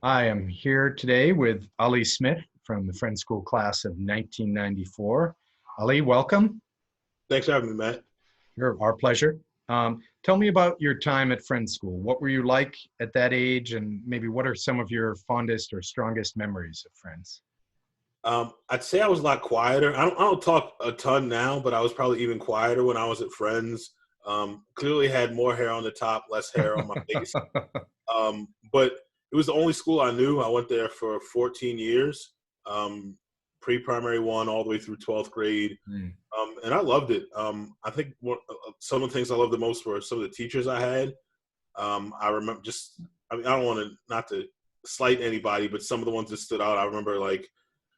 I am here today with Ali Smith from the Friends School class of 1994. Ali, welcome. Thanks for having me, Matt. Our pleasure. Tell me about your time at Friends School. What were you like at that age, and maybe what are some of your fondest or strongest memories of Friends? I'd say I was a lot quieter. I don't talk a ton now, but I was probably even quieter when I was at Friends. Clearly had more hair on the top, less hair on my face. But it was the only school I knew. I went there for 14 years, pre-primary one all the way through 12th grade. Hmm. And I loved it. I think some of the things I loved the most were some of the teachers I had. I remember I don't want to, not to slight anybody, but some of the ones that stood out, I remember like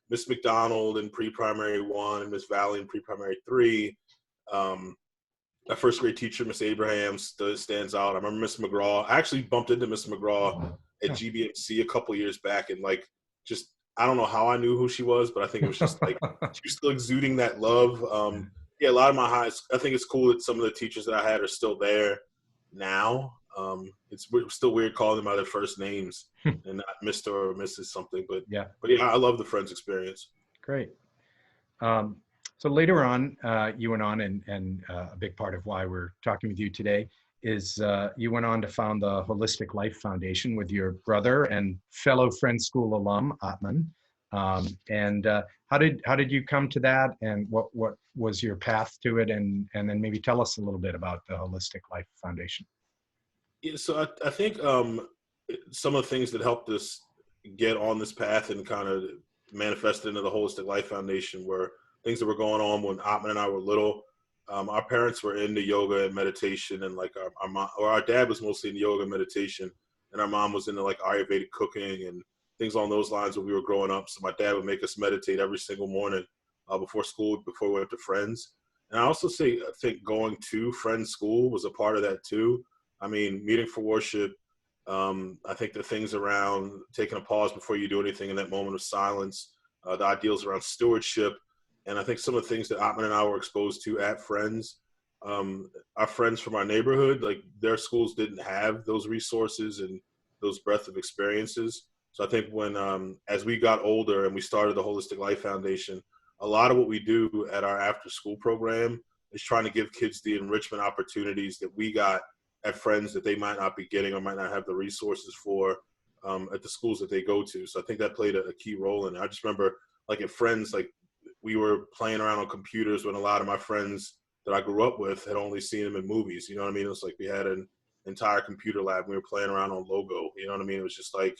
Miss McDonald in pre-primary one and Miss Valley in pre-primary three. Um, my first grade teacher, Miss Abraham, stands out. I remember Miss McGraw. I actually bumped into Miss McGraw at GBMC a couple years back, and like just I don't know how I knew who she was, but I think it was just like she was still exuding that love. Yeah, a lot of my highs. I think it's cool that some of the teachers that I had are still there now. It's still weird calling them by their first names and not Mr. or Mrs. something, but Yeah, yeah, I love the Friends experience. great. Um, so later on, you went on, and a big part of why we're talking with you today is you went on to found the Holistic Life Foundation with your brother and fellow Friends School alum, Atman. And how did you come to that, and what was your path to it, and then maybe tell us a little bit about the Holistic Life Foundation. Yeah, so I think some of the things that helped us get on this path and kind of manifest into the Holistic Life Foundation were things that were going on when Atman and I were little. Our parents were into yoga and meditation, and like our mom or our dad was mostly into yoga and meditation, and our mom was into like Ayurvedic cooking and things along those lines when we were growing up. So my dad would make us meditate every single morning before school, before we went to Friends. And I think going to Friends School was a part of that too. I mean, meeting for worship. I think the things around taking a pause before you do anything in that moment of silence, the ideals around stewardship, and I think some of the things that Atman and I were exposed to at Friends, our friends from our neighborhood, like their schools didn't have those resources and those breadth of experiences. So I think when, as we got older and we started the Holistic Life Foundation, a lot of what we do at our after school program is trying to give kids the enrichment opportunities that we got at Friends that they might not be getting or might not have the resources for at the schools that they go to. So I think that played a key role in it. I just remember like at Friends, like we were playing around on computers when a lot of my friends that I grew up with had only seen them in movies. You know what I mean? It was like we had an entire computer lab. And we were playing around on Logo. You know what I mean? It was just like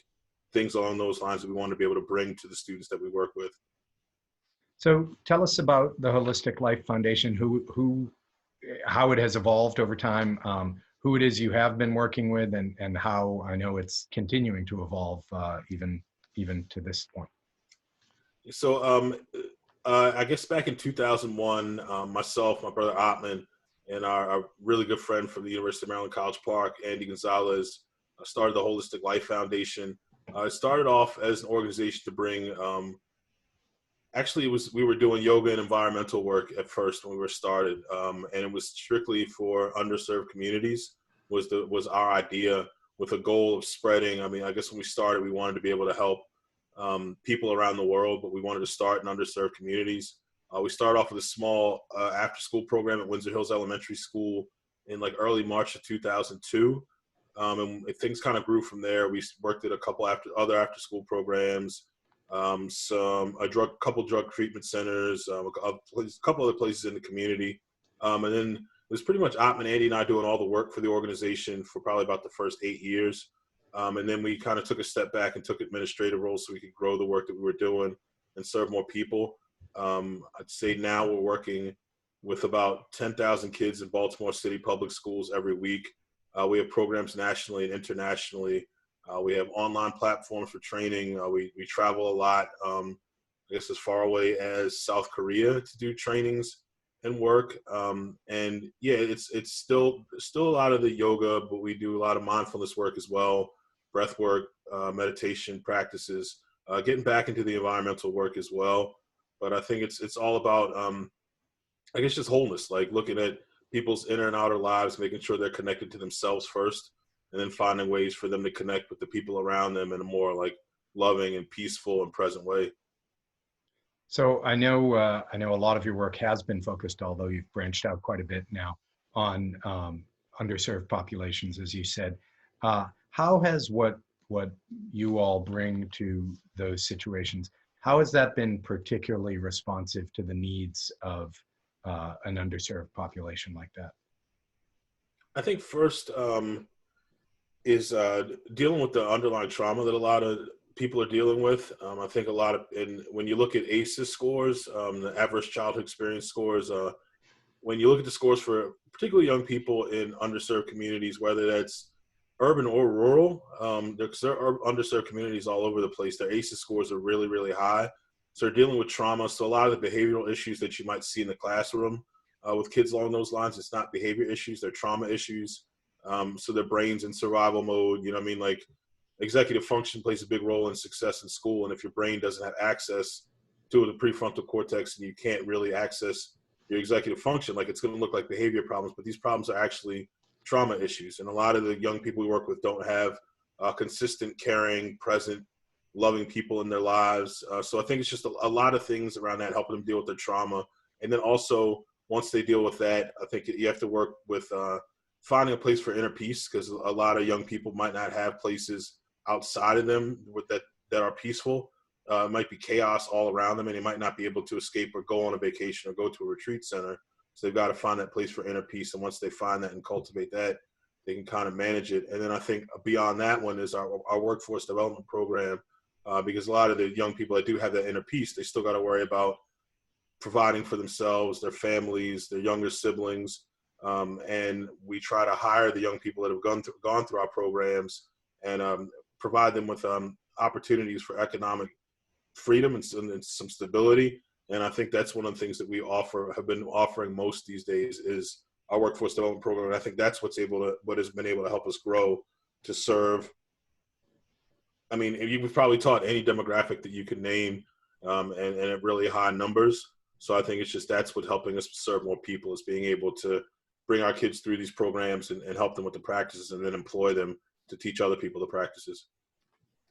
things along those lines that we wanted to be able to bring to the students that we work with. So tell us about the Holistic Life Foundation, how it has evolved over time, who it is you have been working with, and how I know it's continuing to evolve even to this point. So I guess back in 2001, myself, my brother Atman, and our really good friend from the University of Maryland College Park, Andy Gonzalez, started the Holistic Life Foundation. It started off as an organization to bring actually we were doing yoga and environmental work at first when we were started, and it was strictly for underserved communities was our idea, with a goal of spreading. I mean, I guess when we started we wanted to be able to help people around the world, but we wanted to start in underserved communities. We started off with a small after school program at Windsor Hills Elementary School in like early March of 2002, and things kind of grew from there. We worked at a couple other after school programs, couple drug treatment centers, a couple other places in the community, and then it was pretty much Atman, Andy, and I doing all the work for the organization for probably about the first 8 years, and then we kind of took a step back and took administrative roles so we could grow the work that we were doing and serve more people. I'd say now we're working with about 10,000 kids in Baltimore City public schools every week. We have programs nationally and internationally. We have online platforms for training. We travel a lot, I guess as far away as South Korea to do trainings and work. And yeah, it's still a lot of the yoga, but we do a lot of mindfulness work as well, breath work, meditation practices, getting back into the environmental work as well. But I think it's all about, I guess, just wholeness, like looking at people's inner and outer lives, making sure they're connected to themselves first, and then finding ways for them to connect with the people around them in a more like loving and peaceful and present way. So I know a lot of your work has been focused, although you've branched out quite a bit now, on underserved populations, as you said. How has what you all bring to those situations? How has that been particularly responsive to the needs of an underserved population like that? I think first is dealing with the underlying trauma that a lot of people are dealing with. I think a lot of, and when you look at ACEs scores, the Adverse Childhood Experience scores, when you look at the scores for particularly young people in underserved communities, whether that's urban or rural, there are underserved communities all over the place. Their ACEs scores are really, really high. So they're dealing with trauma. So a lot of the behavioral issues that you might see in the classroom with kids along those lines, it's not behavior issues, they're trauma issues. So their brain's in survival mode. You know what I mean? Like executive function plays a big role in success in school. And if your brain doesn't have access to the prefrontal cortex and you can't really access your executive function, like it's going to look like behavior problems, but these problems are actually trauma issues. And a lot of the young people we work with don't have consistent, caring, present, loving people in their lives. So I think it's just a lot of things around that, helping them deal with their trauma. And then also, once they deal with that, I think you have to work with finding a place for inner peace, because a lot of young people might not have places outside of them that are peaceful. It might be chaos all around them, and they might not be able to escape or go on a vacation or go to a retreat center. So they've got to find that place for inner peace. And once they find that and cultivate that, they can kind of manage it. And then I think beyond that one is our workforce development program, because a lot of the young people that do have that inner peace, they still got to worry about providing for themselves, their families, their younger siblings. And we try to hire the young people that have gone through our programs and provide them with opportunities for economic freedom and some stability. And I think that's one of the things that we have been offering most these days is our workforce development program. And I think that's what has been able to help us grow to serve. I mean, we've probably taught any demographic that you can name, and at really high numbers. So I think it's just that's what's helping us serve more people, is being able to bring our kids through these programs and help them with the practices, and then employ them to teach other people the practices.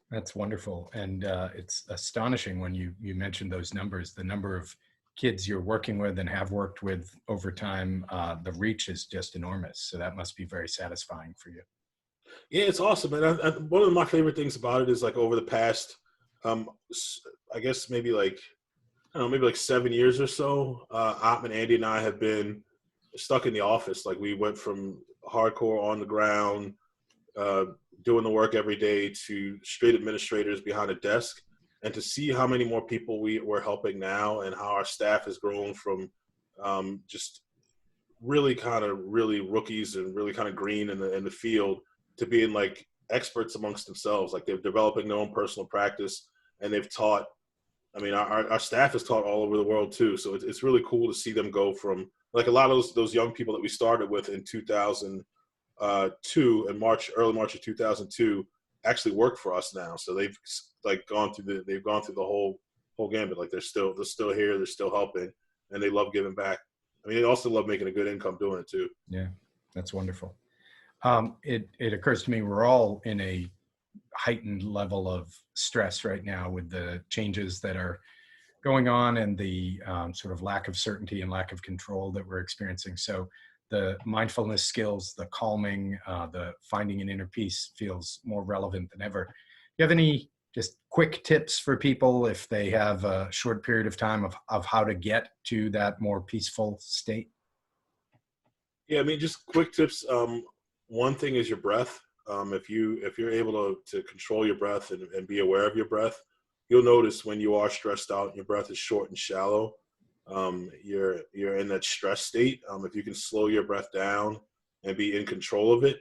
That's wonderful. And it's astonishing when you mentioned those numbers, the number of kids you're working with and have worked with over time. The reach is just enormous. So that must be very satisfying for you. Yeah, it's awesome. And one of my favorite things about it is like over the past, I guess maybe like, I don't know, maybe like 7 years or so, Atman, Andy, and I have been stuck in the office. Like we went from hardcore on the ground, doing the work every day, to straight administrators behind a desk, and to see how many more people we're helping now, and how our staff has grown from just really rookies and really kind of green in the field to being like experts amongst themselves. Like they're developing their own personal practice, and they've taught. I mean, our staff is taught all over the world too. So it's really cool to see them go from like a lot of those young people that we started with in 2002 in early March of 2002 actually work for us now. So they've like gone through the whole gambit. Like they're still here. They're still helping, and they love giving back. I mean, they also love making a good income doing it too. Yeah, that's wonderful. It occurs to me we're all in a heightened level of stress right now with the changes that are going on and the sort of lack of certainty and lack of control that we're experiencing. So the mindfulness skills, the calming, the finding an inner peace feels more relevant than ever. Do you have any just quick tips for people if they have a short period of time of how to get to that more peaceful state? Yeah, I mean, just quick tips. One thing is your breath. If you're able to control your breath and be aware of your breath, you'll notice when you are stressed out and your breath is short and shallow, you're in that stress state. If you can slow your breath down and be in control of it,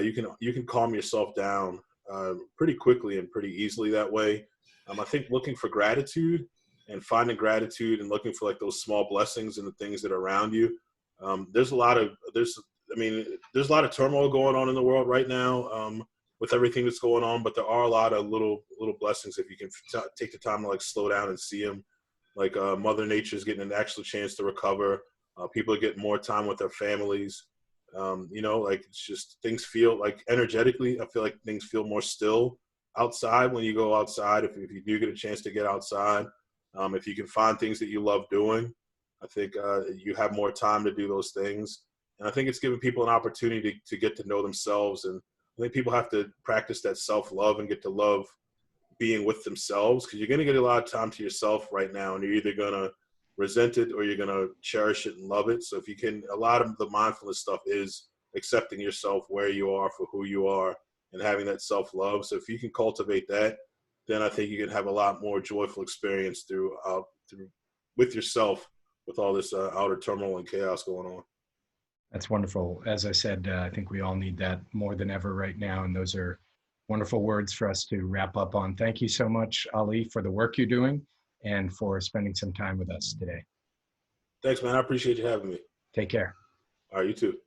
you can calm yourself down pretty quickly and pretty easily that way. I think looking for gratitude and finding gratitude and looking for like those small blessings in the things that are around you. There's a lot of turmoil going on in the world right now with everything that's going on, but there are a lot of little blessings if you can take the time to like slow down and see them. Like Mother Nature's getting an actual chance to recover. People are getting more time with their families. You know, like it's just things feel like energetically, I feel like things feel more still outside when you go outside. If you do get a chance to get outside, if you can find things that you love doing, I think you have more time to do those things. And I think it's giving people an opportunity to get to know themselves. And I think people have to practice that self-love and get to love being with themselves, because you're going to get a lot of time to yourself right now, and you're either going to resent it or you're going to cherish it and love it. So if you can, a lot of the mindfulness stuff is accepting yourself where you are for who you are and having that self-love. So if you can cultivate that, then I think you can have a lot more joyful experience through with yourself, with all this outer turmoil and chaos going on. That's wonderful. As I said, I think we all need that more than ever right now. And those are wonderful words for us to wrap up on. Thank you so much, Ali, for the work you're doing and for spending some time with us today. Thanks, man. I appreciate you having me. Take care. All right, you too.